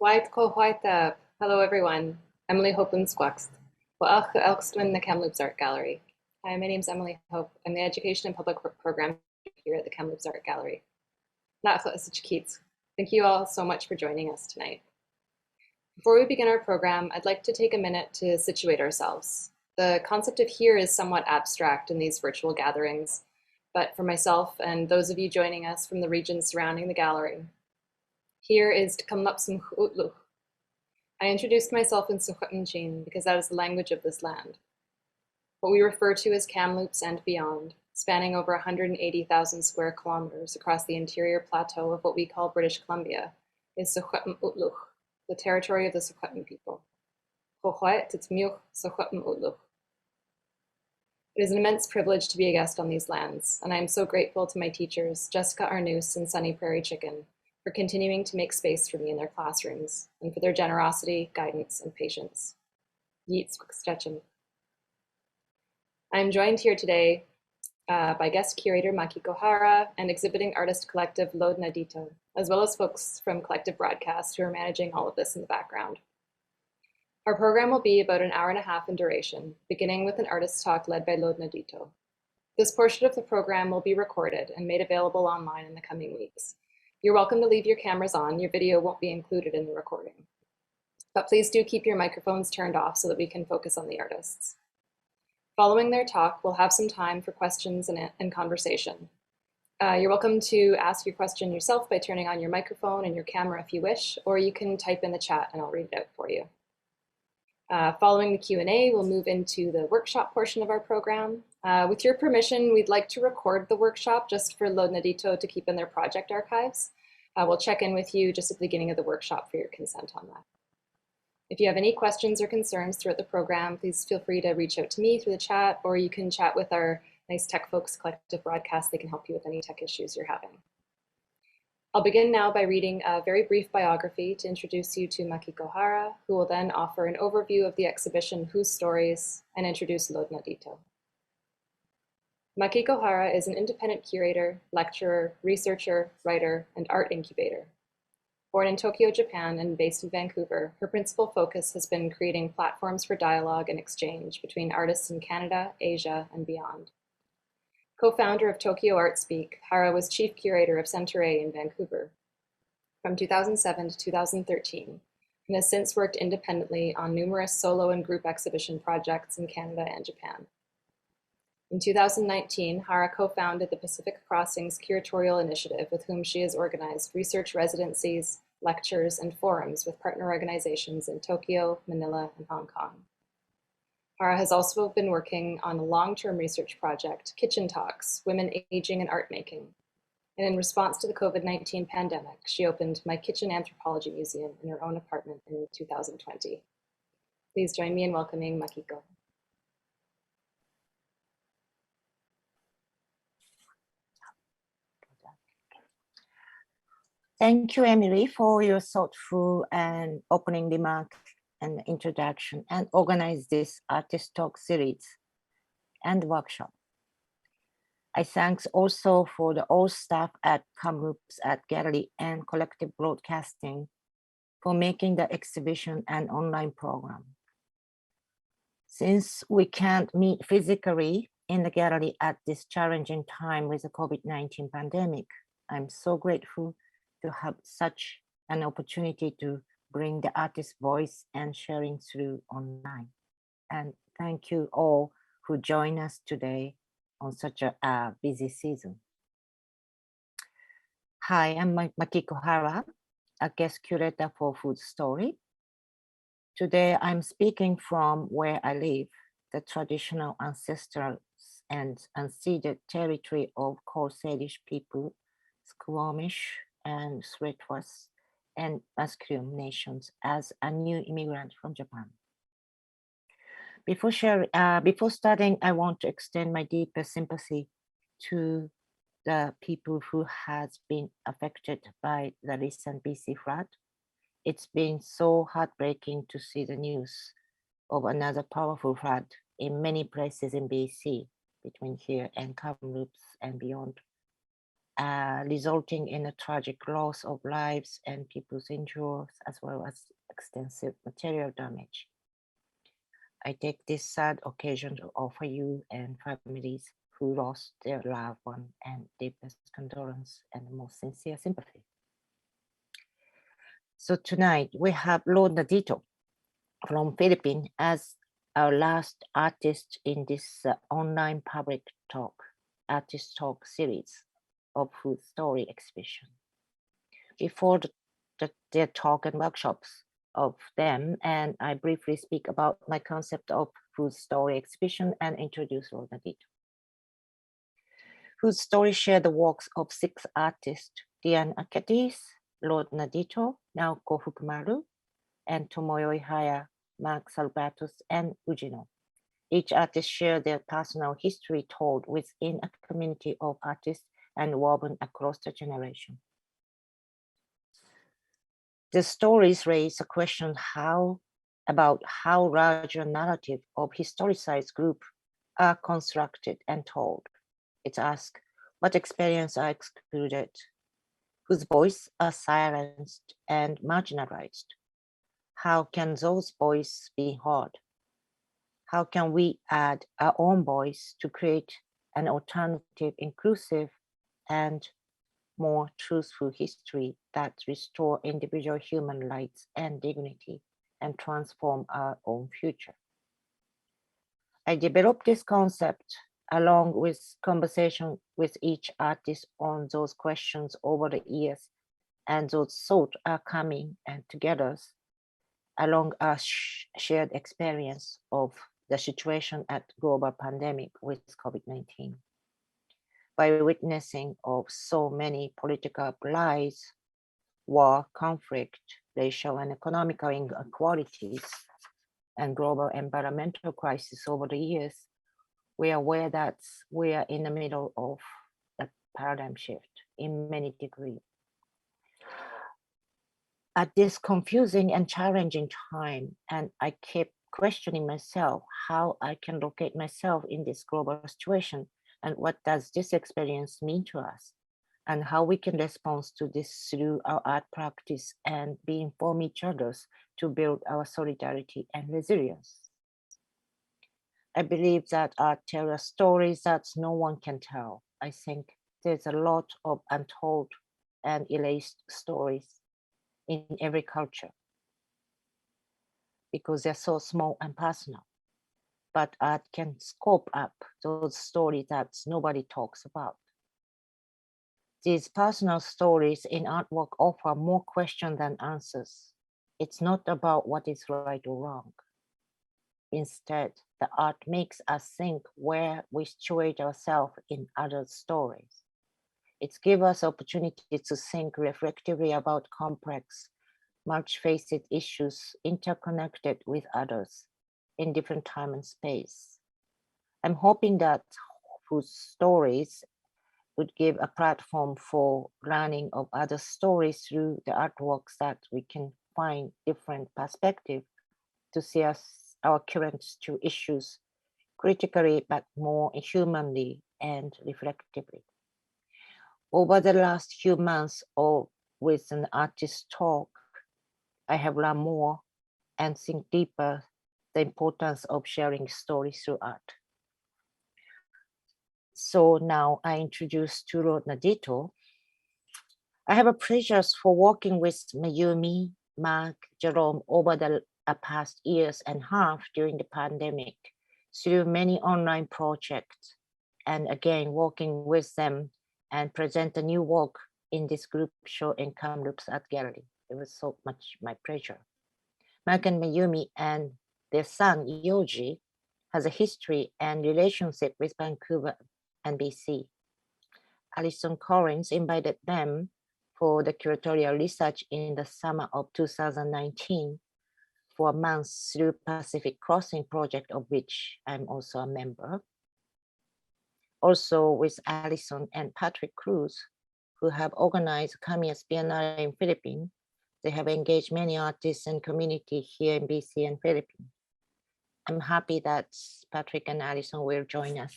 White ko white. Hello everyone. Emily Hope and Squaxt. Well, in the Kamloops Art Gallery. Hi, my name is Emily Hope. I'm the Education and Public Program here at the Kamloops Art Gallery. Thank you all so much for joining us tonight. Before we begin our program, I'd like to take a minute to situate ourselves. The concept of here is somewhat abstract in these virtual gatherings, but for myself and those of you joining us from the regions surrounding the gallery, here is Tkamlapsum Utluch. I introduced myself in Sukhutimchin because that is the language of this land. What we refer to as Kamloops and beyond, spanning over 180,000 square kilometers across the interior plateau of what we call British Columbia, is Sukhutim Utluch, the territory of the Sukhutim people. It is an immense privilege to be a guest on these lands, and I am so grateful to my teachers, Jessica Arnoose and Sunny Prairie Chicken, for continuing to make space for me in their classrooms, and for their generosity, guidance, and patience. I am joined here today by guest curator Makiko Hara and exhibiting artist collective Lodna Dito, as well as folks from Collective Broadcast who are managing all of this in the background. Our program will be about an hour and a half in duration, beginning with an artist talk led by Lodna Dito. This portion of the program will be recorded and made available online in the coming weeks. You're welcome to leave your cameras on. Your video won't be included in the recording. But please do keep your microphones turned off so that we can focus on the artists. Following their talk, we'll have some time for questions and conversation. You're welcome to ask your question yourself by turning on your microphone and your camera if you wish, or you can type in the chat and I'll read it out for you. Following the Q&A, we'll move into the workshop portion of our program. With your permission, we'd like to record the workshop just for Lodna Dito to keep in their project archives. We'll check in with you just at the beginning of the workshop for your consent on that. If you have any questions or concerns throughout the program, please feel free to reach out to me through the chat, or you can chat with our nice tech folks, Collective Broadcast. They can help you with any tech issues you're having. I'll begin now by reading a very brief biography to introduce you to Makiko Hara, who will then offer an overview of the exhibition Whose Stories and introduce Lodna Dito. Makiko Hara is an independent curator, lecturer, researcher, writer, and art incubator. Born in Tokyo, Japan, and based in Vancouver, her principal focus has been creating platforms for dialogue and exchange between artists in Canada, Asia, and beyond. Co-founder of Tokyo Art Speak, Hara was chief curator of Centre in Vancouver from 2007 to 2013, and has since worked independently on numerous solo and group exhibition projects in Canada and Japan. In 2019, Hara co-founded the Pacific Crossings Curatorial Initiative, with whom she has organized research residencies, lectures, and forums with partner organizations in Tokyo, Manila, and Hong Kong. Hara has also been working on a long-term research project, Kitchen Talks, Women Aging and Art Making. And in response to the COVID-19 pandemic, she opened My Kitchen Anthropology Museum in her own apartment in 2020. Please join me in welcoming Makiko. Thank you, Emily, for your thoughtful and opening remark and introduction, and organize this artist talk series and workshop. I thanks also for the all staff at Kamloops Art Gallery and Collective Broadcasting for making the exhibition an online program. Since we can't meet physically in the gallery at this challenging time with the COVID-19 pandemic, I'm so grateful to have such an opportunity to bring the artist's voice and sharing through online. And thank you all who join us today on such a busy season. Hi, I'm Makiko Hara, a guest curator for Food Story. Today, I'm speaking from where I live, the traditional ancestral and unceded territory of Coast Salish people, Squamish and Threatwas and Musqueam nations as a new immigrant from Japan. Before starting, I want to extend my deepest sympathy to the people who has been affected by the recent BC flood. It's been so heartbreaking to see the news of another powerful flood in many places in BC, between here and Kamloops and beyond. resulting in a tragic loss of lives and people's injuries, as well as extensive material damage. I take this sad occasion to offer you and families who lost their loved one and deepest condolence and most sincere sympathy. So tonight we have Lord Nadito from Philippines as our last artist in this online public talk, artist talk series of food story exhibition. Before their talk and workshops of them, and I briefly speak about my concept of food story exhibition and introduce Lord Nadito. Food story share the works of 6 artists, Diane Aketis, Lord Nadito, Naoko Fukumaru, and Tomoyo Ihaya, Mark Salvatus, and Ujino. Each artist shared their personal history told within a community of artists and woven across the generation. The stories raise a question about how larger narrative of historicized group are constructed and told. It asks what experiences are excluded, whose voice are silenced and marginalized. How can those voices be heard? How can we add our own voice to create an alternative, inclusive, and more truthful history that restore individual human rights and dignity and transform our own future? I developed this concept along with conversation with each artist on those questions over the years, and those thoughts are coming and together along our shared experience of the situation at global pandemic with COVID-19. By witnessing of so many political lies, war, conflict, racial and economical inequalities, and global environmental crisis over the years, we are aware that we are in the middle of a paradigm shift in many degrees. At this confusing and challenging time, and I keep questioning myself how I can locate myself in this global situation, and what does this experience mean to us, and how we can respond to this through our art practice and be inform each others to build our solidarity and resilience. I believe that art tells stories that no one can tell. I think there's a lot of untold and erased stories in every culture because they're so small and personal. But art can scope up those stories that nobody talks about. These personal stories in artwork offer more questions than answers. It's not about what is right or wrong. Instead, the art makes us think where we situate ourselves in other stories. It gives us opportunity to think reflectively about complex, multi-faceted issues interconnected with others in different time and space. I'm hoping that whose stories would give a platform for learning of other stories through the artworks that we can find different perspectives to see our current issues critically but more humanly and reflectively. Over the last few months with an artist talk, I have learned more and think deeper the importance of sharing stories through art. So now I introduce to Lord Nadito. I have a pleasure for working with Mayumi, Mark, Jerome over the past years and a half during the pandemic through many online projects, and again working with them and present a new work in this group show in Kamloops Art Gallery. It was so much my pleasure. Mark and Mayumi and their son Yoji has a history and relationship with Vancouver and BC. Alison Collins invited them for the curatorial research in the summer of 2019 for a month through Pacific Crossing project, of which I'm also a member. Also with Alison and Patrick Cruz, who have organized Kamias Biennale in Philippines. They have engaged many artists and community here in BC and Philippines. I'm happy that Patrick and Alison will join us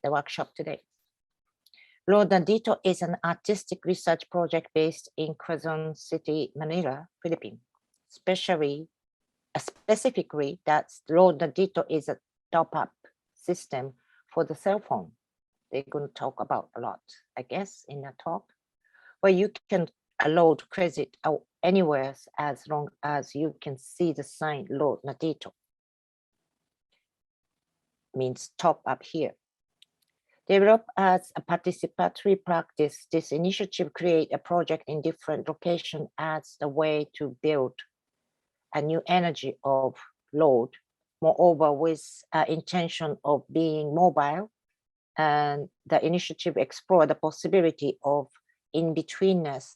the workshop today. Lord Nandito is an artistic research project based in Quezon City, Manila, Philippines. Specifically, that Lord Nandito is a top-up system for the cell phone. They're going to talk about a lot, I guess, in the talk, where you can load credit anywhere as long as you can see the sign Lord Nandito. Means top up here. Developed as a participatory practice, this initiative create a project in different locations as a way to build a new energy of load. Moreover, with intention of being mobile, and the initiative explore the possibility of in-betweenness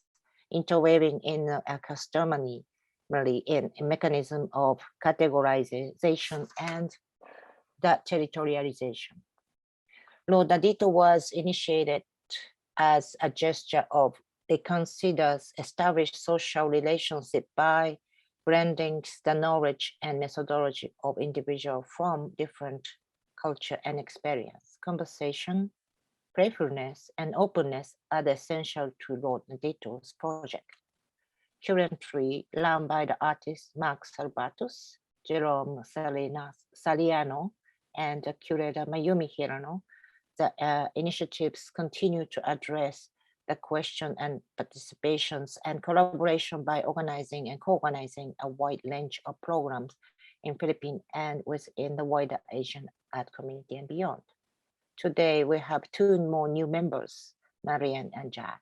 interweaving in a customary in a mechanism of categorization and the territorialization. Lord Nandito was initiated as a gesture of it considers established social relationship by blending the knowledge and methodology of individuals from different culture and experience. Conversation, playfulness, and openness are essential to Lord Nandito's project. Currently run by the artists Mark Salvatus, Jerome Saliano, and the curator Mayumi Hirano, the initiatives continue to address the question and participations and collaboration by organizing and co-organizing a wide range of programs in Philippines and within the wider Asian art community and beyond. Today, we have two more new members, Marianne and Jad.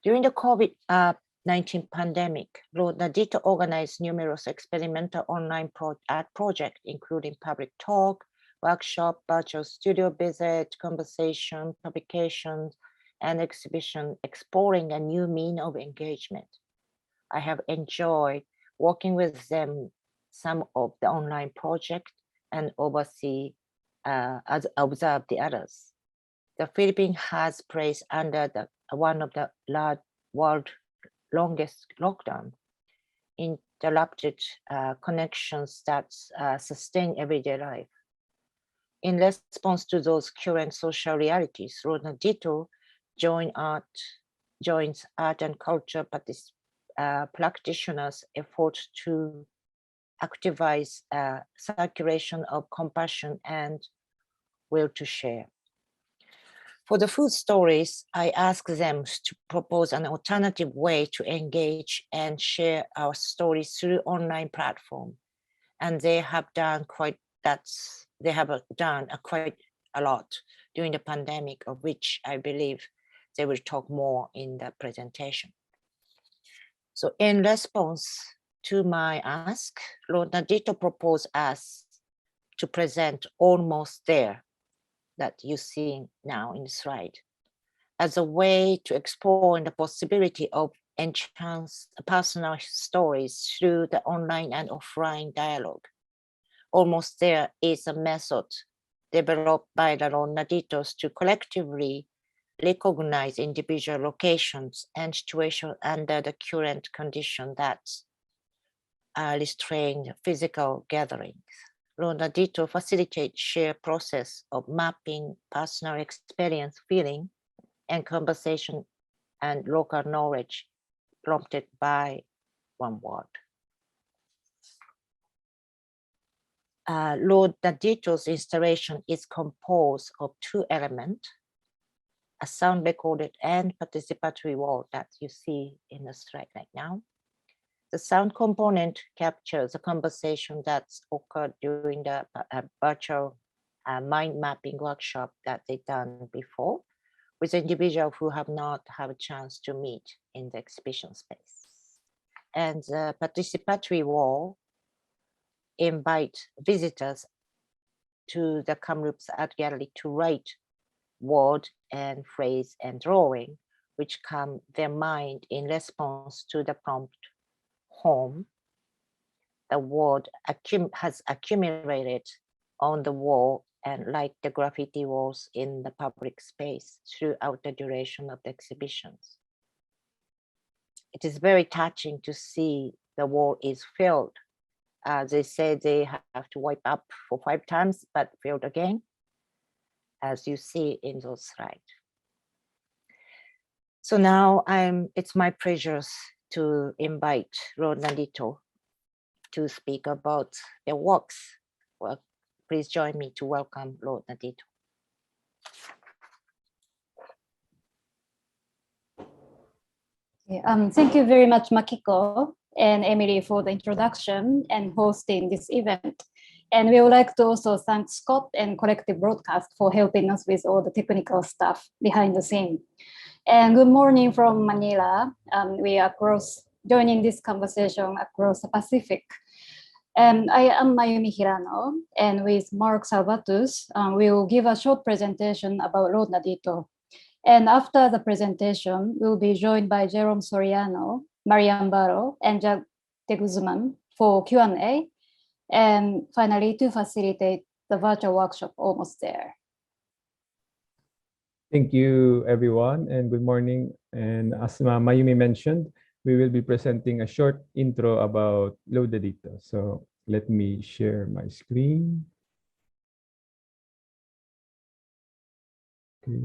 During the COVID-19 pandemic, Lord Nandito organized numerous experimental online art projects, including public talk, workshop, virtual studio visit, conversation, publications, and exhibition exploring a new mean of engagement. I have enjoyed working with them some of the online project and observe the others. The Philippines has placed under one of the world longest lockdown, interrupted connections that sustain everyday life. In response to those current social realities, Lord Nandito joins art and culture practitioners' effort to activize circulation of compassion and will to share. For the food stories, I ask them to propose an alternative way to engage and share our stories through online platform, and they have done quite a lot during the pandemic, of which I believe they will talk more in the presentation. So in response to my ask, Lord Nandito proposed us to present Almost There, that you see now in the slide, as a way to explore the possibility of enhance personal stories through the online and offline dialogue. Almost There is a method developed by the Lord Nanditos to collectively recognize individual locations and situations under the current condition that restrain physical gatherings. Lord Nandito facilitates shared process of mapping personal experience, feeling, and conversation and local knowledge prompted by one word. Lord Nandito's installation is composed of two elements, a sound recorded and participatory wall that you see in the slide right now. The sound component captures a conversation that's occurred during the virtual mind mapping workshop that they've done before with individuals who have not had a chance to meet in the exhibition space. And the participatory wall invite visitors to the Kamloops Art Gallery to write word and phrase and drawing, which come their mind in response to the prompt home. The word has accumulated on the wall and like the graffiti walls in the public space throughout the duration of the exhibitions. It is very touching to see the wall is filled. They say they have to wipe up for 5 times, but filled again, as you see in those slides. So now it's my pleasure to invite Lord Nandito to speak about their works. Well, please join me to welcome Lord Nandito. Thank you very much, Makiko and Emily, for the introduction and hosting this event. And we would like to also thank Scott and Collective Broadcast for helping us with all the technical stuff behind the scene. And good morning from Manila. We are joining this conversation across the Pacific. And I am Mayumi Hirano, and with Mark Salvatus, we will give a short presentation about Lord Nandito. And after the presentation, we'll be joined by Jerome Soriano, Marian Barrow, and Jack de Guzman for Q&A. And finally, to facilitate the virtual workshop almost there. Thank you, everyone, and good morning. And as Mayumi mentioned, we will be presenting a short intro about Lord Nandito. So let me share my screen. Okay.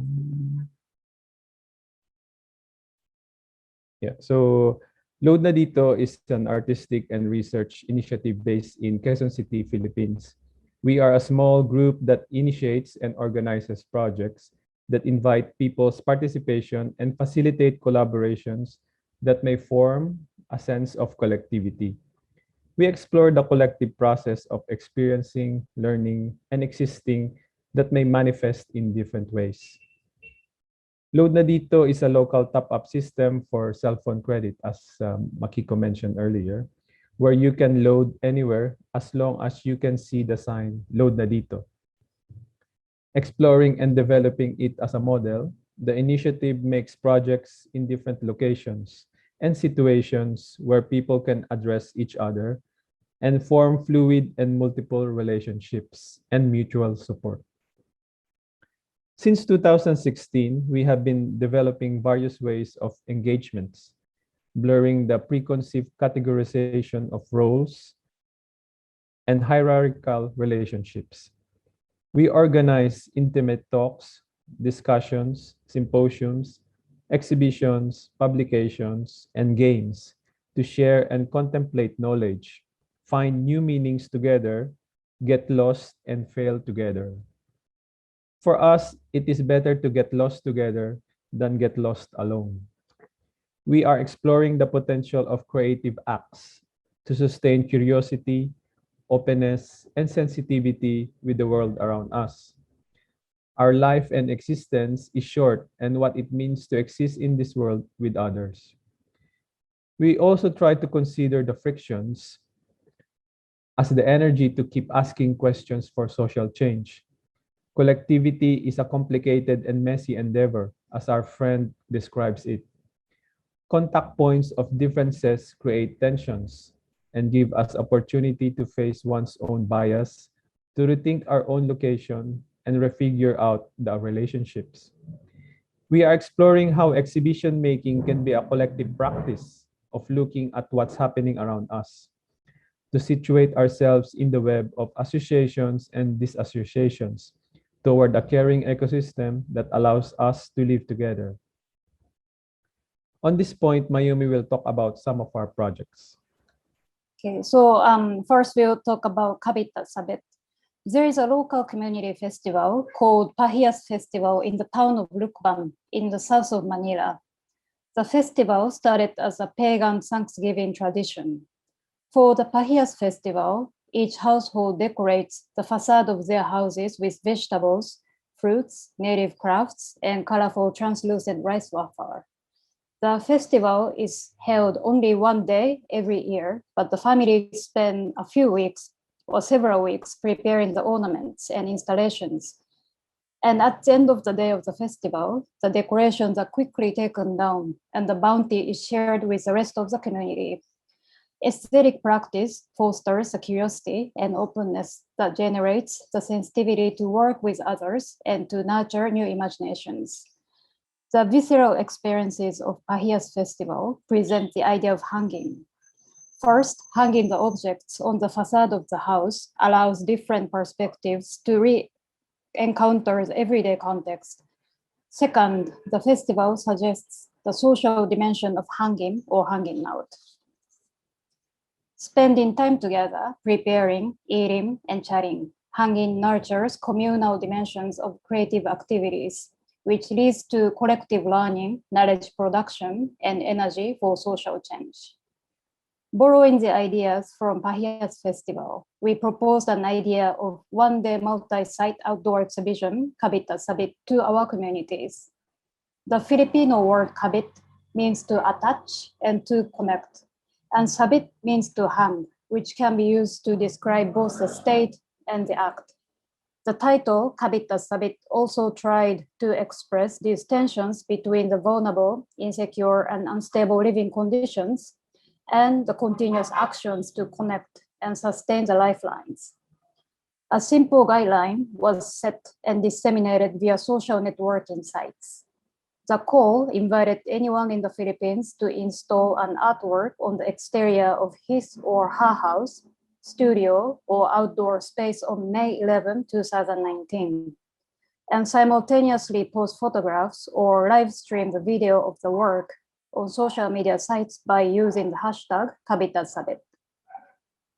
Yeah, so Lord Nandito is an artistic and research initiative based in Quezon City, Philippines. We are a small group that initiates and organizes projects that invite people's participation and facilitate collaborations that may form a sense of collectivity. We explore the collective process of experiencing, learning, and existing that may manifest in different ways. Lord Nandito is a local top-up system for cell phone credit, as Makiko mentioned earlier, where you can load anywhere as long as you can see the sign Lord Nandito. Exploring and developing it as a model, the initiative makes projects in different locations and situations where people can address each other and form fluid and multiple relationships and mutual support. Since 2016, we have been developing various ways of engagements, blurring the preconceived categorization of roles and hierarchical relationships. We organize intimate talks, discussions, symposiums, exhibitions, publications, and games to share and contemplate knowledge, find new meanings together, get lost, and fail together. For us, it is better to get lost together than get lost alone. We are exploring the potential of creative acts to sustain curiosity, openness, and sensitivity with the world around us. Our life and existence is short, and what it means to exist in this world with others. We also try to consider the frictions as the energy to keep asking questions for social change. Collectivity is a complicated and messy endeavor, as our friend describes it. Contact points of differences create tensions and give us opportunity to face one's own bias, to rethink our own location, and refigure out the relationships. We are exploring how exhibition making can be a collective practice of looking at what's happening around us, to situate ourselves in the web of associations and disassociations toward a caring ecosystem that allows us to live together. On this point, Mayumi will talk about some of our projects. Okay, so first we'll talk about Khabit at Sabet. There is a local community festival called Pahias Festival in the town of Lukban in the south of Manila. The festival started as a pagan Thanksgiving tradition. For the Pahias Festival, each household decorates the facade of their houses with vegetables, fruits, native crafts, and colorful translucent rice wafer. The festival is held only one day every year, but the family spend a few weeks or several weeks preparing the ornaments and installations. And at the end of the day of the festival, the decorations are quickly taken down and the bounty is shared with the rest of the community. Aesthetic practice fosters a curiosity and openness that generates the sensitivity to work with others and to nurture new imaginations. The visceral experiences of Pahias Festival present the idea of hanging. First, hanging the objects on the facade of the house allows different perspectives to re-encounter the everyday context. Second, the festival suggests the social dimension of hanging or hanging out. Spending time together, preparing, eating, and chatting. Hanging nurtures communal dimensions of creative activities, which leads to collective learning, knowledge production, and energy for social change. Borrowing the ideas from Pahia's festival, we proposed an idea of one-day multi-site outdoor exhibition, Khabit at Sabit, to our communities. The Filipino word Khabit means to attach and to connect, and Sabit means to hang, which can be used to describe both the state and the act. The title, Khabit at Sabit, also tried to express these tensions between the vulnerable, insecure, and unstable living conditions and the continuous actions to connect and sustain the lifelines. A simple guideline was set and disseminated via social networking sites. The call invited anyone in the Philippines to install an artwork on the exterior of his or her house, studio, or outdoor space on May 11, 2019, and simultaneously post photographs or live stream the video of the work on social media sites by using the hashtag #KhabitAtSabit.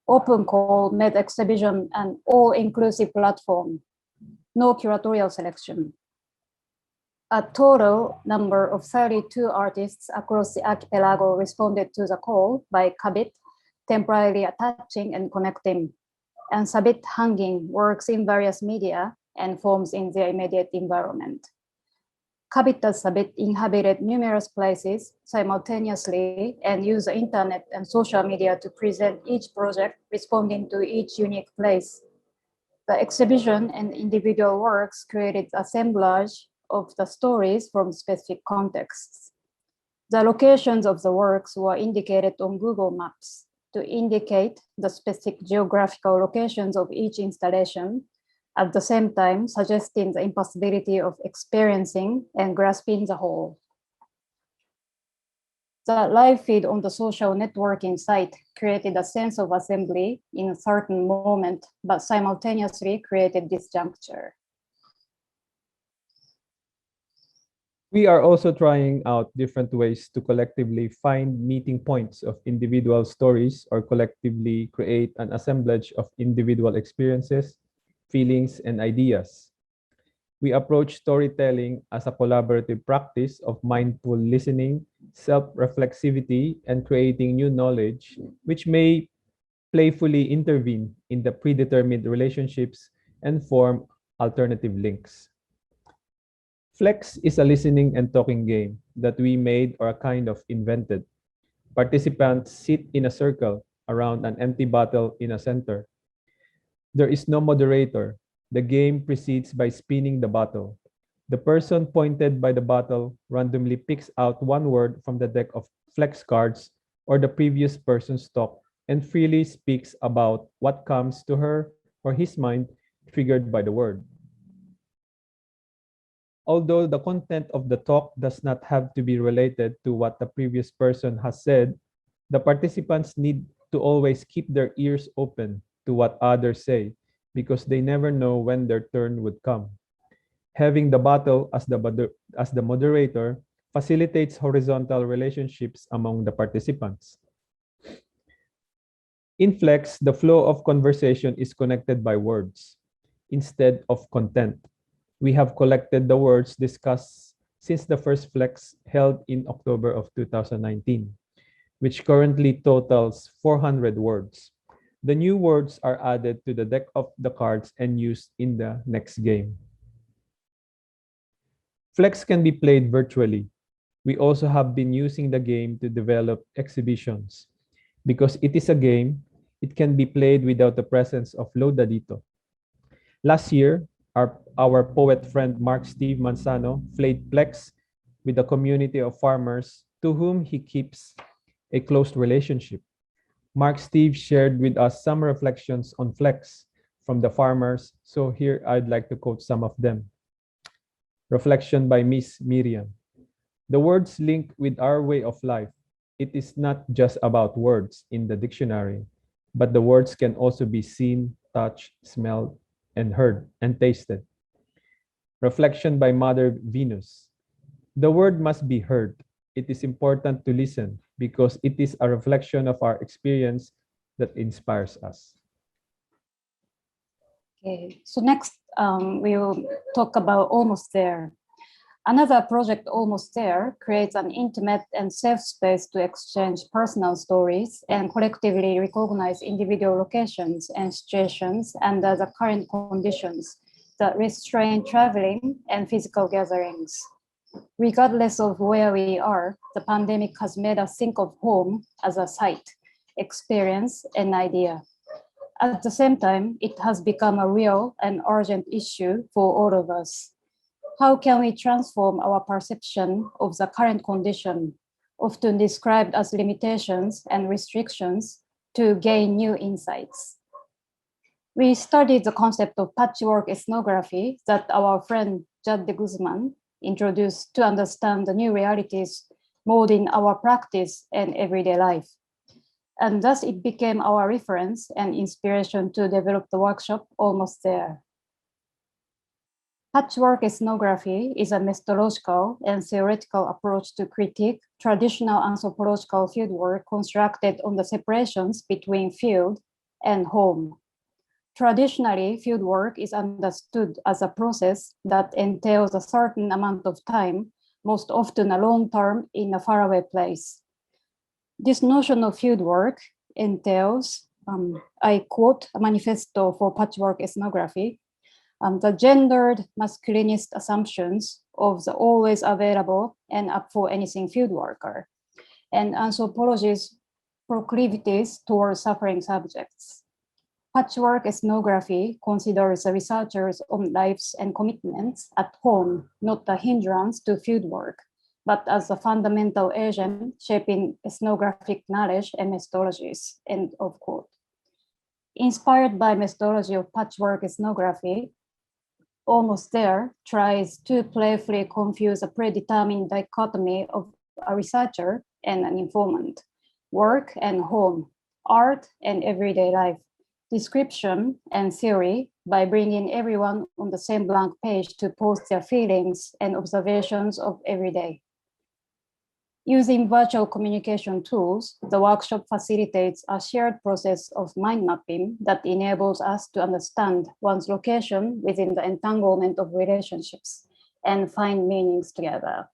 Open call made exhibition an all-inclusive platform, no curatorial selection. A total number of 32 artists across the archipelago responded to the call by Khabit, temporarily attaching and connecting, and Sabit hanging works in various media and forms in their immediate environment. Khabit at Sabit inhabited numerous places simultaneously and used the internet and social media to present each project responding to each unique place. The exhibition and individual works created assemblage of the stories from specific contexts. The locations of the works were indicated on Google Maps to indicate the specific geographical locations of each installation, at the same time suggesting the impossibility of experiencing and grasping the whole. The live feed on the social networking site created a sense of assembly in a certain moment, but simultaneously created disjuncture. We are also trying out different ways to collectively find meeting points of individual stories or collectively create an assemblage of individual experiences, feelings, and ideas. We approach storytelling as a collaborative practice of mindful listening, self-reflexivity, and creating new knowledge, which may playfully intervene in the predetermined relationships and form alternative links. Flex is a listening and talking game that we made or kind of invented. Participants sit in a circle around an empty bottle in a center. There is no moderator. The game proceeds by spinning the bottle. The person pointed by the bottle randomly picks out one word from the deck of flex cards or the previous person's talk and freely speaks about what comes to her or his mind triggered by the word. Although the content of the talk does not have to be related to what the previous person has said, the participants need to always keep their ears open to what others say because they never know when their turn would come. Having the bottle as the moderator facilitates horizontal relationships among the participants. In Flex, the flow of conversation is connected by words instead of content. We have collected the words discussed since the first Flex held in October of 2019, which currently totals 400 words. The new words are added to the deck of the cards and used in the next game. Flex can be played virtually. We also have been using the game to develop exhibitions. Because it is a game, it can be played without the presence of Loda Dito. Last year, our poet friend Mark Steve Manzano played Flex with a community of farmers to whom he keeps a close relationship. Mark Steve shared with us some reflections on Flex from the farmers, so here I'd like to quote some of them. Reflection by Miss Miriam. The words link with our way of life. It is not just about words in the dictionary, but the words can also be seen, touched, smelled, and heard and tasted. Reflection by Mother Venus. The word must be heard. it is important to listen because it is a reflection of our experience that inspires us. Okay, so next we will talk about Almost There. Another project, Almost There, creates an intimate and safe space to exchange personal stories and collectively recognize individual locations and situations under the current conditions that restrain traveling and physical gatherings. Regardless of where we are, the pandemic has made us think of home as a site, experience, and idea. At the same time, it has become a real and urgent issue for all of us. How can we transform our perception of the current condition, often described as limitations and restrictions, to gain new insights? We studied the concept of patchwork ethnography that our friend Jad de Guzman introduced to understand the new realities molding our practice and everyday life. And thus it became our reference and inspiration to develop the workshop Almost There. Patchwork ethnography is a methodological and theoretical approach to critique traditional anthropological fieldwork constructed on the separations between field and home. Traditionally, fieldwork is understood as a process that entails a certain amount of time, most often a long term in a faraway place. This notion of fieldwork entails, I quote a manifesto for patchwork ethnography, the gendered masculinist assumptions of the always available and up for anything field worker, and anthropology's proclivities towards suffering subjects. Patchwork ethnography considers the researchers' own lives and commitments at home, not a hindrance to field work, but as a fundamental agent shaping ethnographic knowledge and methodologies, end of quote. Inspired by methodology of patchwork ethnography, Almost There tries to playfully confuse a predetermined dichotomy of a researcher and an informant, work and home, art and everyday life, description and theory by bringing everyone on the same blank page to post their feelings and observations of every day. Using virtual communication tools, the workshop facilitates a shared process of mind mapping that enables us to understand one's location within the entanglement of relationships and find meanings together.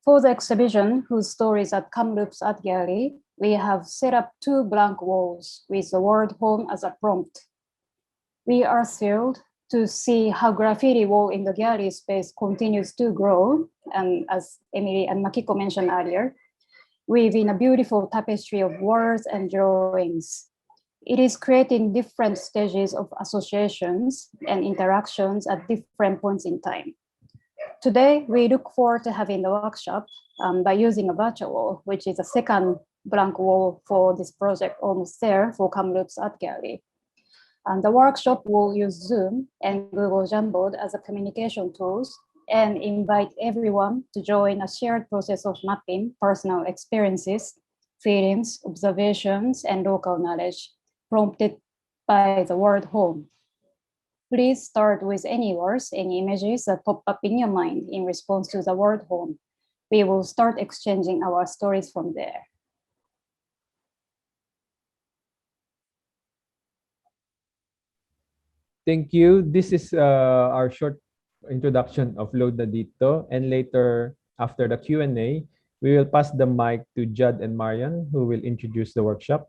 For the exhibition, whose story is at Kamloops Art Gallery, we have set up 2 blank walls with the word home as a prompt. We are thrilled to see how graffiti wall in the gallery space continues to grow, and as Emily and Makiko mentioned earlier, weaving a beautiful tapestry of words and drawings. It is creating different stages of associations and interactions at different points in time. Today, we look forward to having the workshop by using a virtual wall, which is a second blank wall for this project Almost There for Kamloops Art Gallery. And the workshop will use Zoom and Google Jamboard as a communication tools and invite everyone to join a shared process of mapping personal experiences, feelings, observations, and local knowledge, prompted by the word home. Please start with any words, any images that pop up in your mind in response to the word home. We will start exchanging our stories from there. Thank you. This is our short introduction of Load na Dito, and later after the Q&A, we will pass the mic to Judd and Marian, who will introduce the workshop.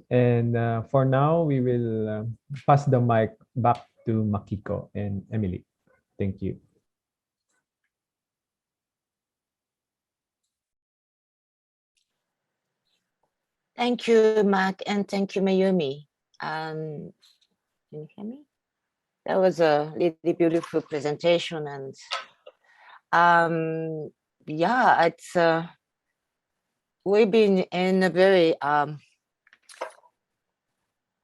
And for now, we will pass the mic back to Makiko and Emily. Thank you. Thank you, Mark, and thank you, Mayumi. Can you hear me? That was a really beautiful presentation, and yeah, it's we've been in a very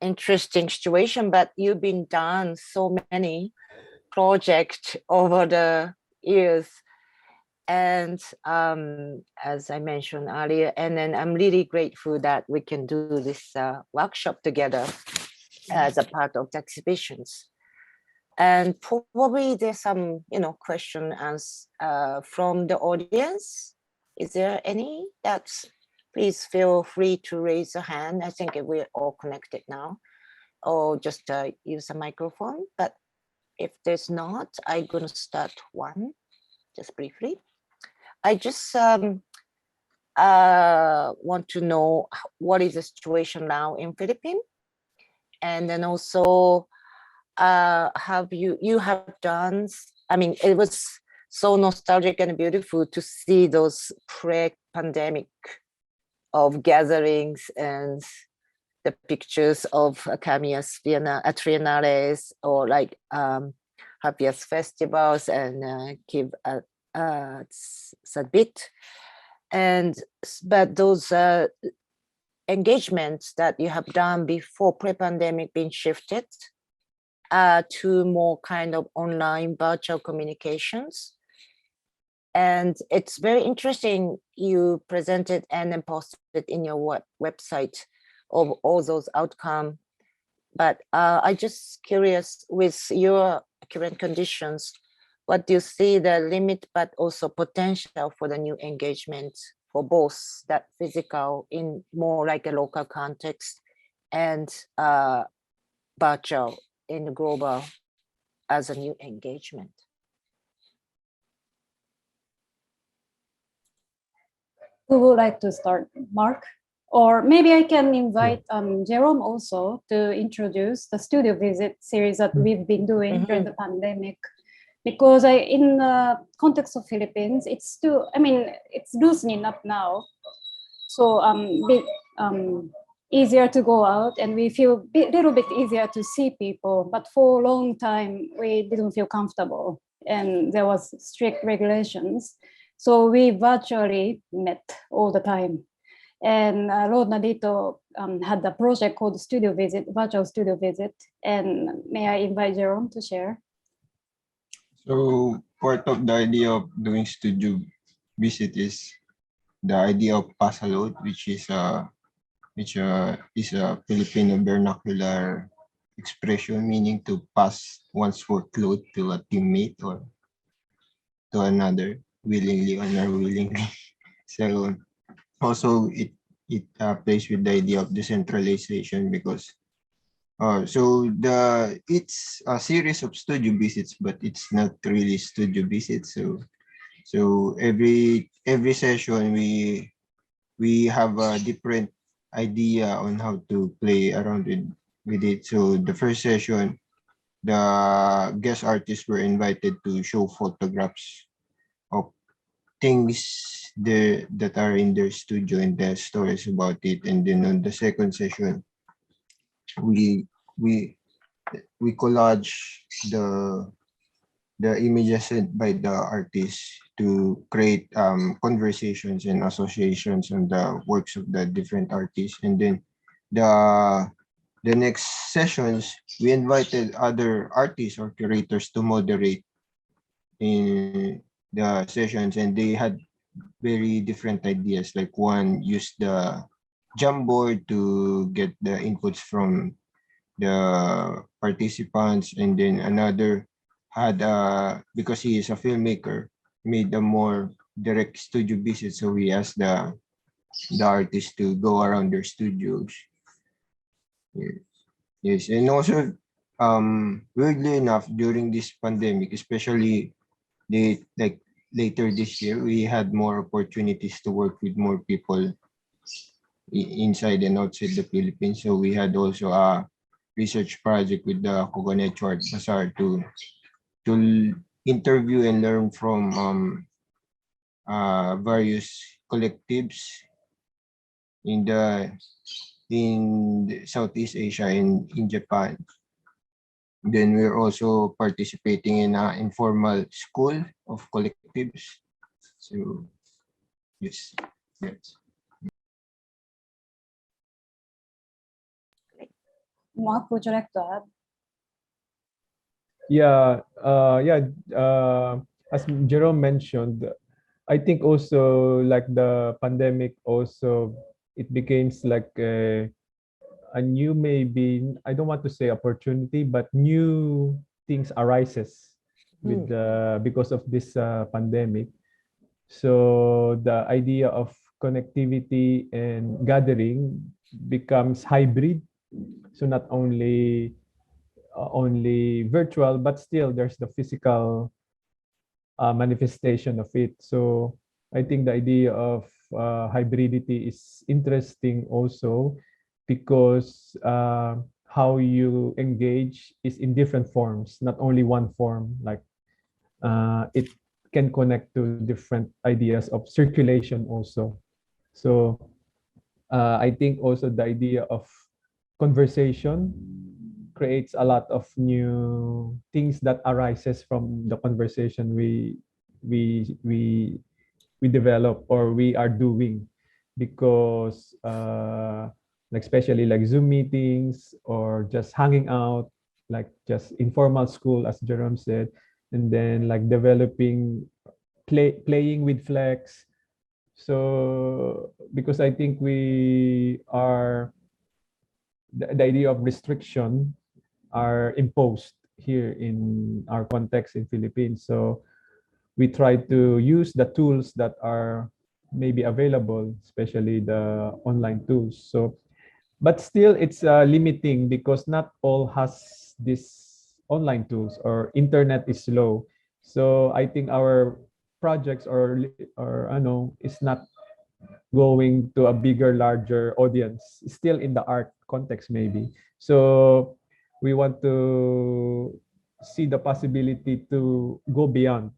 interesting situation, but you've been done so many projects over the years, and as I mentioned earlier, and then I'm really grateful that we can do this workshop together as a part of the exhibitions. And probably there's some, question from the audience. Is there any? Please feel free to raise a hand. I think we're all connected now, or just use a microphone. But if there's not, I'm gonna start one, just briefly. I just want to know what is the situation now in Philippines, and then also you have done, I mean, it was so nostalgic and beautiful to see those pre-pandemic of gatherings and the pictures of Kamiya's triennales, or like happiest festivals and Khabit. But those engagements that you have done before pre-pandemic being shifted to more kind of online virtual communications. And it's very interesting you presented and then posted in your website of all those outcomes. But I just curious, with your current conditions, what do you see the limit but also potential for the new engagement for both that physical in more like a local context and virtual in the global as a new engagement? Who would like to start? Mark? Or maybe I can invite Jerome also to introduce the studio visit series that we've been doing during the pandemic. Because in the context of Philippines, it's still, I mean, it's loosening up now. So easier to go out, and we feel a little bit easier to see people. But for a long time, we didn't feel comfortable, and there was strict regulations. So we virtually met all the time. And Lord Nadito had a project called Studio Visit, Virtual Studio Visit. And may I invite Jerome to share? So part of the idea of doing studio visit is the idea of pass a load, which is a Filipino vernacular expression meaning to pass one's workload to a teammate or to another, willingly or unwillingly. So also it plays with the idea of decentralization, because it's a series of studio visits, but it's not really studio visits. So every session we have a different idea on how to play around with it. So the first session, the guest artists were invited to show photographs of things that are in their studio and their stories about it. And then on the second session, we collage the images sent by the artists to create conversations and associations on the works of the different artists. And then the next sessions, we invited other artists or curators to moderate in the sessions, and they had very different ideas. Like one used the Jamboard to get the inputs from the participants, and then another had because he is a filmmaker, made a more direct studio visit. So we asked the artists to go around their studios. Yes, and also weirdly enough, during this pandemic, especially later this year, we had more opportunities to work with more people inside and outside the Philippines. So we had also a research project with the Coconut Art Bazaar to interview and learn from various collectives in Southeast Asia and in Japan. Then we're also participating in an informal school of collectives. So yes. Mark, would you like to add? As Jerome mentioned, I think also like the pandemic also, it becomes like a new, maybe, I don't want to say opportunity, but new things arises with because of this pandemic. So the idea of connectivity and gathering becomes hybrid. So not only only virtual, but still there's the physical manifestation of it. So I think the idea of hybridity is interesting also because how you engage is in different forms, not only one form. Like it can connect to different ideas of circulation also. So I think also the idea of conversation creates a lot of new things that arises from the conversation we we we develop or we are doing, because like especially like Zoom meetings or just hanging out, like just informal school as Jerome said, and then like developing playing with Flex. So because I think we are the idea of restriction are imposed here in our context in Philippines. So we try to use the tools that are maybe available, especially the online tools. So, but still it's limiting because not all has this online tools or internet is slow. So I think our projects or I know is not going to a bigger, larger audience, still in the art context maybe. So we want to see the possibility to go beyond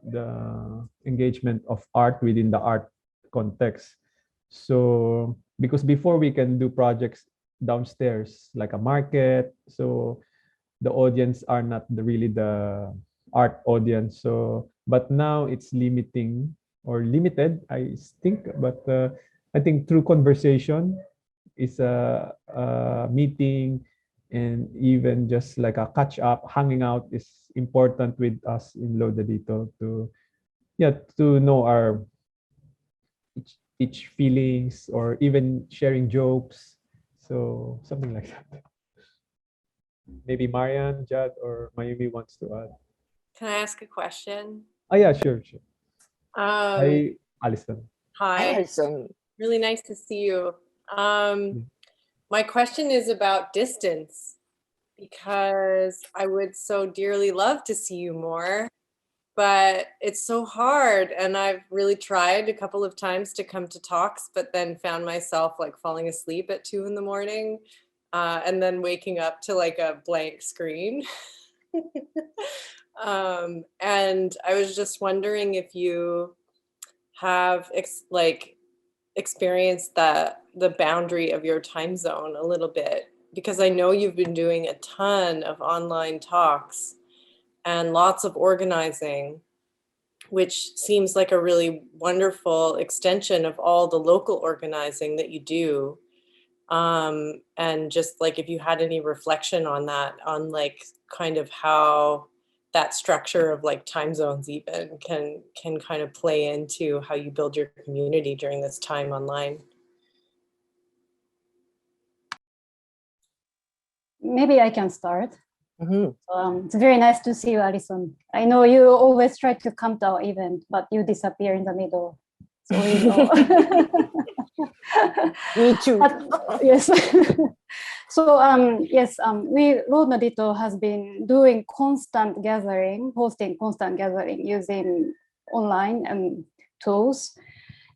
the engagement of art within the art context. So because before we can do projects downstairs like a market, so the audience are not really the art audience. So but now it's limiting or limited, I think. But I think through conversation is a meeting, and even just like a catch up, hanging out is important with us in Lodadito to to know our each feelings or even sharing jokes. So something like that. Maybe Marian, Jad, or Mayumi wants to add. Can I ask a question? Oh yeah, sure, sure. Um, Hi, Alison. Hi, Alison. really nice to see you. My question is about distance, because I would so dearly love to see you more, but it's so hard. And I've really tried a couple of times to come to talks, but then found myself like falling asleep at 2 in the morning and then waking up to like a blank screen. And I was just wondering if you have experienced the boundary of your time zone a little bit, because I know you've been doing a ton of online talks and lots of organizing, which seems like a really wonderful extension of all the local organizing that you do. And just like if you had any reflection on that, on like kind of how that structure of like time zones even can kind of play into how you build your community during this time online. Maybe I can start. Mm-hmm. It's very nice to see you, Alison. I know you always try to come to our event, but you disappear in the middle. So we know. Me too. But, yes. So yes, we Road Nadito has been doing constant gathering, hosting constant gathering using online tools.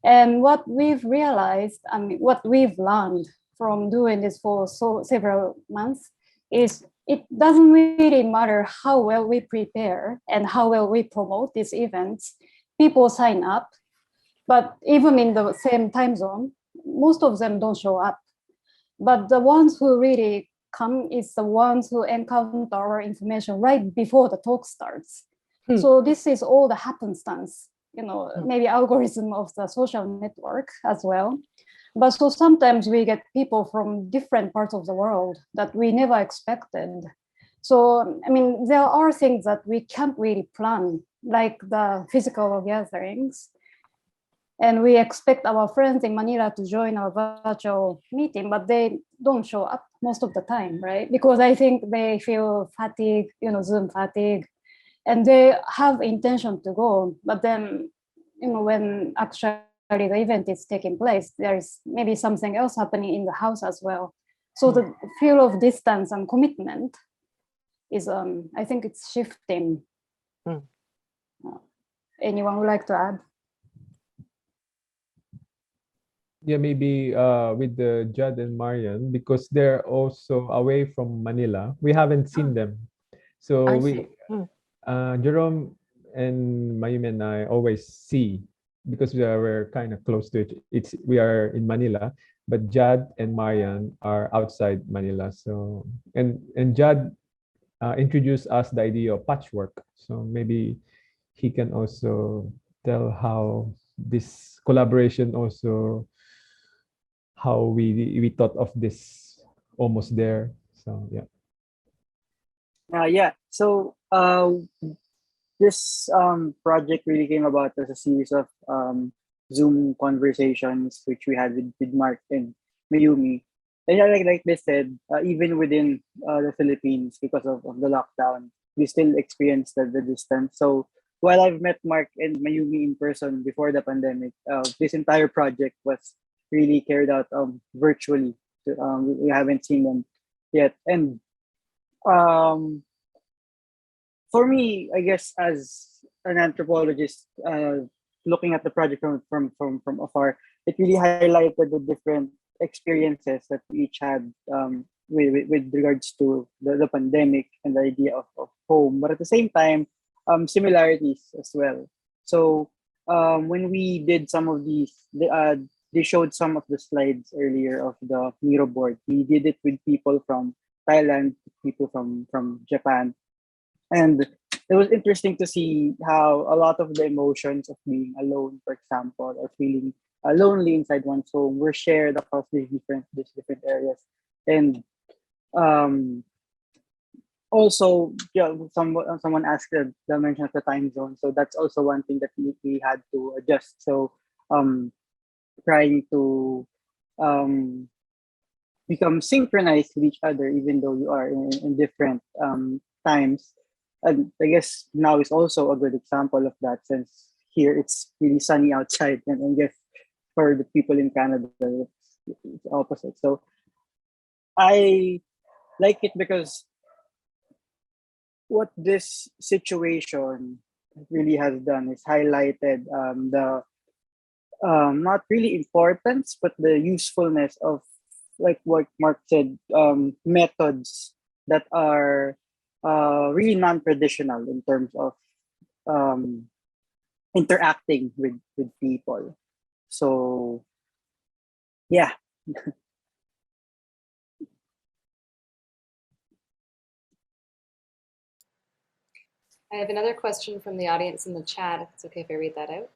And what we've realized, what we've learned from doing this for several months is it doesn't really matter how well we prepare and how well we promote these events. People sign up, but even in the same time zone, most of them don't show up. But the ones who really come is the ones who encounter our information right before the talk starts. So this is all the happenstance, maybe algorithm of the social network as well. But so sometimes we get people from different parts of the world that we never expected. So, I mean, there are things that we can't really plan, like the physical gatherings. And we expect our friends in Manila to join our virtual meeting, but they don't show up most of the time, right? Because I think they feel fatigue, Zoom fatigue, and they have intention to go, but then, when actually the event is taking place, there is maybe something else happening in the house as well. So the feel of distance and commitment is, I think it's shifting. Anyone would like to add? Yeah, maybe with the Judd and Marian, because they're also away from Manila. We haven't seen them. So I we see. Jerome and Mayumi and I always see, because we're kind of close to it. We are in Manila, but Judd and Marian are outside Manila. So and Judd introduced us the idea of patchwork. So maybe he can also tell how this collaboration also, how we thought of this almost there. So yeah. Yeah. So this project really came about as a series of Zoom conversations which we had with Mark and Mayumi. And yeah, like they said, even within the Philippines, because of the lockdown, we still experience the distance. So while I've met Mark and Mayumi in person before the pandemic, this entire project was really carried out virtually. We haven't seen them yet. And um, for me, I guess as an anthropologist, looking at the project from afar, it really highlighted the different experiences that we each had with regards to the pandemic and the idea of home, but at the same time, similarities as well. So when we did some of these, they showed some of the slides earlier of the Miro board. We did it with people from Thailand, people from Japan, and it was interesting to see how a lot of the emotions of being alone, for example, or feeling lonely inside one's home were shared across these different areas. And um, also, yeah, someone asked the dimension of the time zone. So that's also one thing that we had to adjust. So um, trying to um, become synchronized with each other, even though you are in different times. And I guess now is also a good example of that, since here it's really sunny outside, and I guess for the people in Canada, it's opposite. So I like it because what this situation really has done is highlighted the not really importance, but the usefulness of, like what Mark said, methods that are really non-traditional in terms of um, interacting with people. So yeah. I have another question from the audience in the chat, if it's okay if I read that out.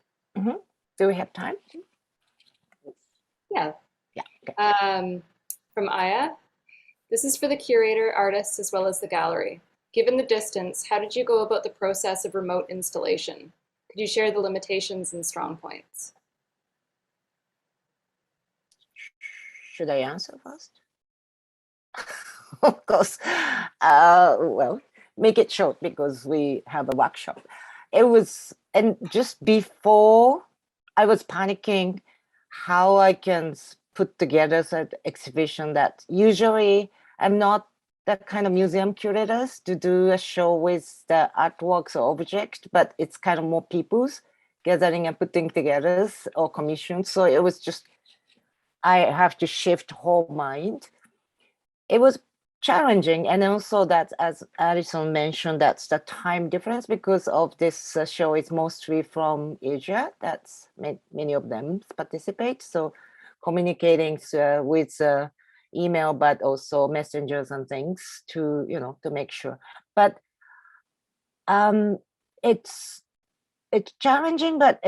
Do we have time? Yeah. Yeah. Okay. From Aya. This is for the curator, artists, as well as the gallery. Given the distance, how did you go about the process of remote installation? Could you share the limitations and strong points? Should I answer first? Of course. Well, make it short because we have a workshop. It was, and just before, I was panicking how I can put together an exhibition that usually I'm not that kind of museum curators to do a show with the artworks or objects, but it's kind of more people's gathering and putting together or commissions. So it was just, I have to shift whole mind. It was challenging, and also that, as Alison mentioned, that's the time difference because of this show is mostly from Asia. That's many of them participate. So communicating with email, but also messengers and things to to make sure. But it's challenging, but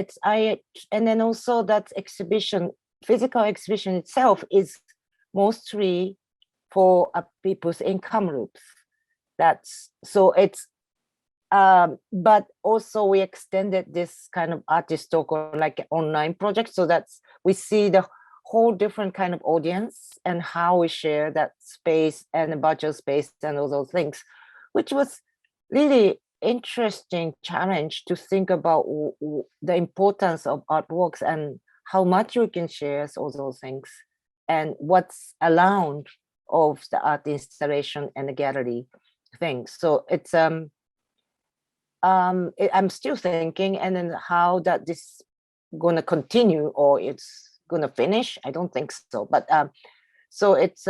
and then also that exhibition, physical exhibition itself is mostly for people's income groups. That's so it's but also we extended this kind of artist talk or like online project, so that we see the whole different kind of audience and how we share that space and the virtual space and all those things, which was really interesting challenge to think about the importance of artworks and how much we can share all those things and what's allowed of the art installation and the gallery things. So it's I'm still thinking, and then how that this gonna continue or it's gonna finish. I don't think so, but so it's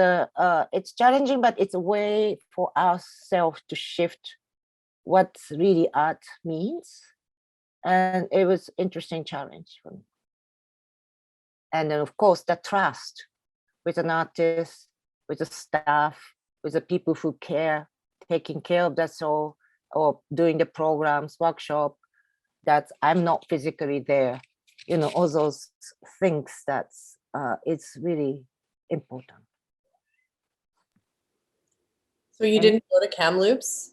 challenging, but it's a way for ourselves to shift what really art means, and it was interesting challenge for me. And then of course the trust with an artist, with the staff, with the people who care, taking care of that soul, or doing the programs, workshop, that I'm not physically there, you know, all those things that's it's really important. So you didn't go to Kamloops?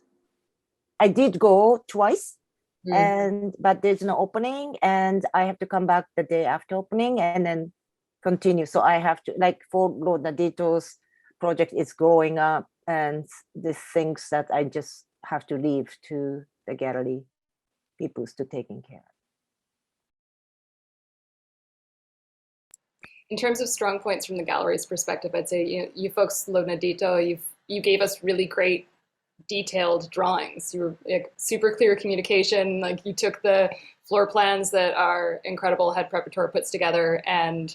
I did go twice, Mm. but there's no opening, and I have to come back the day after opening and then continue. So I have to, like, for Lord Nadito's project is growing up, and the things that I just have to leave to the gallery peoples to taking care of. In terms of strong points from the gallery's perspective, I'd say you folks, Lord Nadito, you gave us really great detailed drawings. You were like, super clear communication. Like you took the floor plans that our incredible head preparator puts together and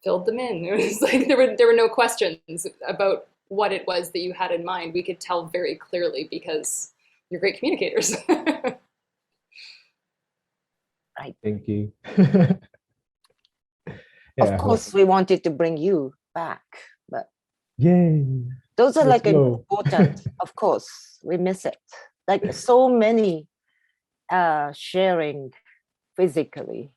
filled them in. It was like there were no questions about what it was that you had in mind. We could tell very clearly because you're great communicators. Thank you. Of course, we wanted to bring you back, but yay! Those are Let's like go. important. Of course, we miss it. Like so many sharing physically.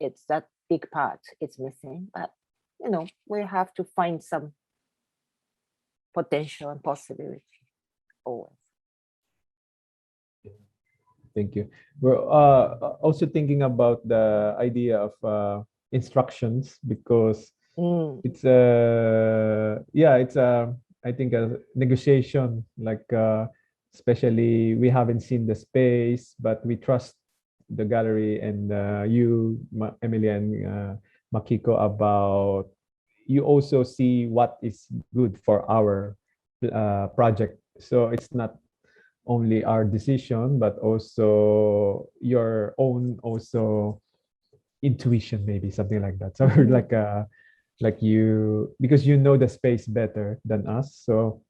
It's that big part it's missing. But you know, we have to find some potential and possibility always. Thank you. We're also thinking about the idea of instructions, because it's I think a negotiation, like especially we haven't seen the space, but we trust the gallery and you, Emily and Makiko, about you also see what is good for our project. So it's not only our decision, but also your own also intuition, maybe something like that. So like you, because you know the space better than us. So,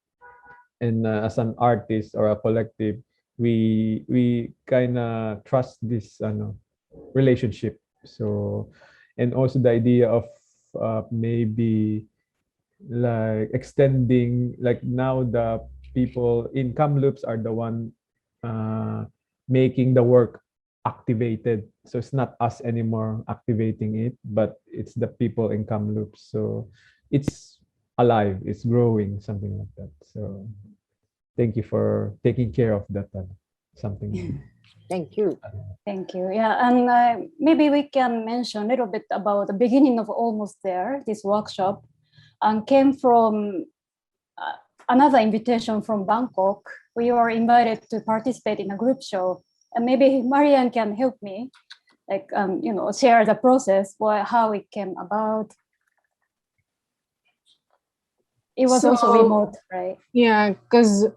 and as an artist or a collective, we kind of trust this relationship. So, and also the idea of maybe like extending, like now the people in Kamloops are the one making the work activated. So it's not us anymore activating it, but it's the people in Kamloops. So it's alive, it's growing, something like that. So thank you for taking care of that. Something. Thank you. Thank you. Yeah, and maybe we can mention a little bit about the beginning of Almost There, this workshop, and came from another invitation from Bangkok. We were invited to participate in a group show, and maybe Marianne can help me, like share the process, how it came about. It was also remote, right? Yeah, because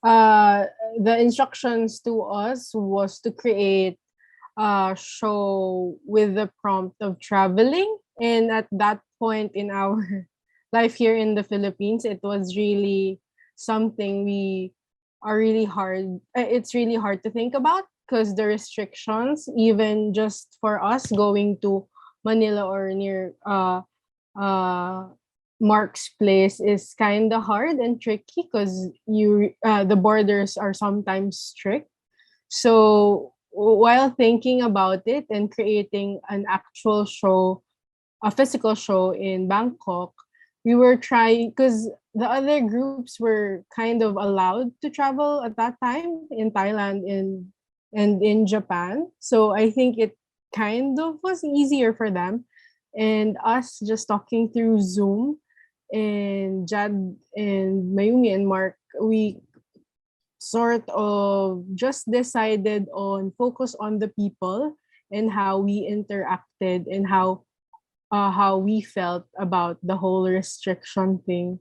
the instructions to us was to create a show with the prompt of traveling, and at that point in our life here in the Philippines, it was really something we are really hard. It's really hard to think about because the restrictions, even just for us going to Manila or near Mark's place, is kind of hard and tricky because the borders are sometimes strict. So while thinking about it and creating an actual show, a physical show in Bangkok, we were trying, because the other groups were kind of allowed to travel at that time in Thailand and in Japan. So I think it kind of was easier for them. And us just talking through Zoom, and Jad and Mayumi and Mark, we sort of just decided on focus on the people and how we interacted and how we felt about the whole restriction thing.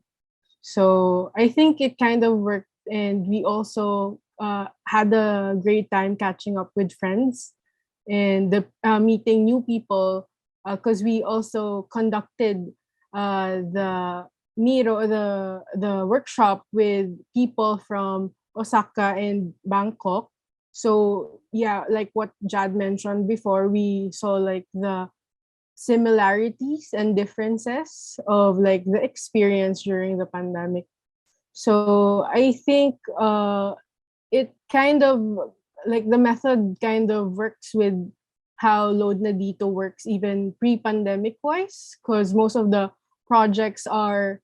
So I think it kind of worked, and we also had a great time catching up with friends and meeting new people, because we also conducted the Miro the workshop with people from Osaka and Bangkok. So yeah, like what Jad mentioned before, we saw like the similarities and differences of like the experience during the pandemic. So I think it kind of like the method kind of works with how Load na Dito works even pre-pandemic wise, because most of the projects are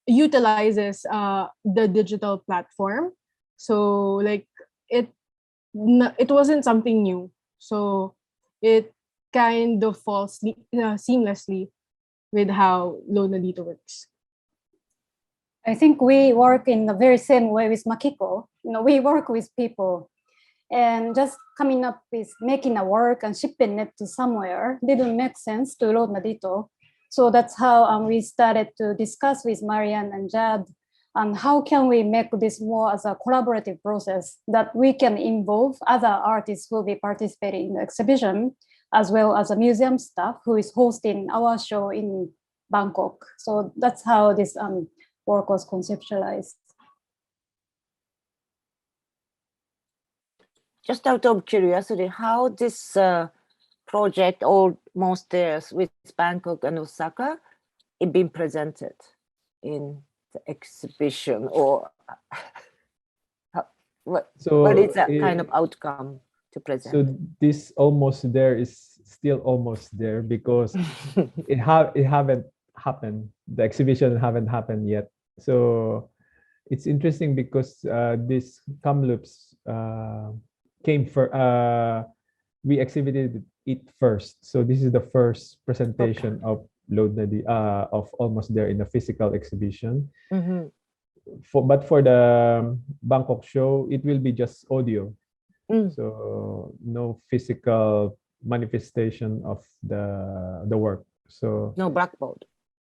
utilizes the digital platform. So like it it wasn't something new. So it kind of falls seamlessly with how Load na Dito works. I think we work in the very same way with Makiko. We work with people, and just coming up with making a work and shipping it to somewhere didn't make sense to Load na Dito. So that's how we started to discuss with Marianne and Jad on how can we make this more as a collaborative process that we can involve other artists who will be participating in the exhibition, as well as a museum staff who is hosting our show in Bangkok. So that's how this work was conceptualized. Just out of curiosity, how this project almost there with Bangkok and Osaka it been presented in the exhibition, or what is that kind of outcome to present? So this almost there is still almost there because it haven't happened. The exhibition haven't happened yet. So it's interesting because this Kamloops came for we exhibited it first. So this is the first presentation of Load na of almost there in a physical exhibition. Mm-hmm. But for the Bangkok show, it will be just audio. So no physical manifestation of the work. So No blackboard.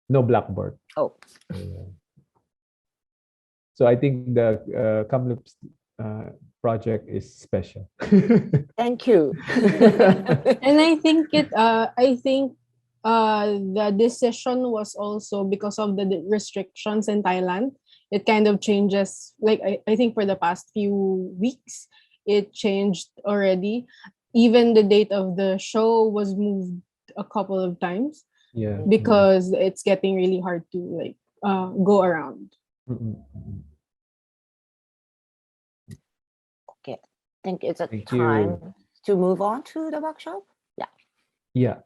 no blackboard. Oh. So I think the Kamloops project is special. Thank you. And I think the decision was also because of the restrictions in Thailand. It kind of changes, like I think for the past few weeks, it changed already. Even the date of the show was moved a couple of times. Yeah. Because it's getting really hard to like go around. Okay, I think it's a Thank time you. to move on to the workshop. Yeah. Yeah.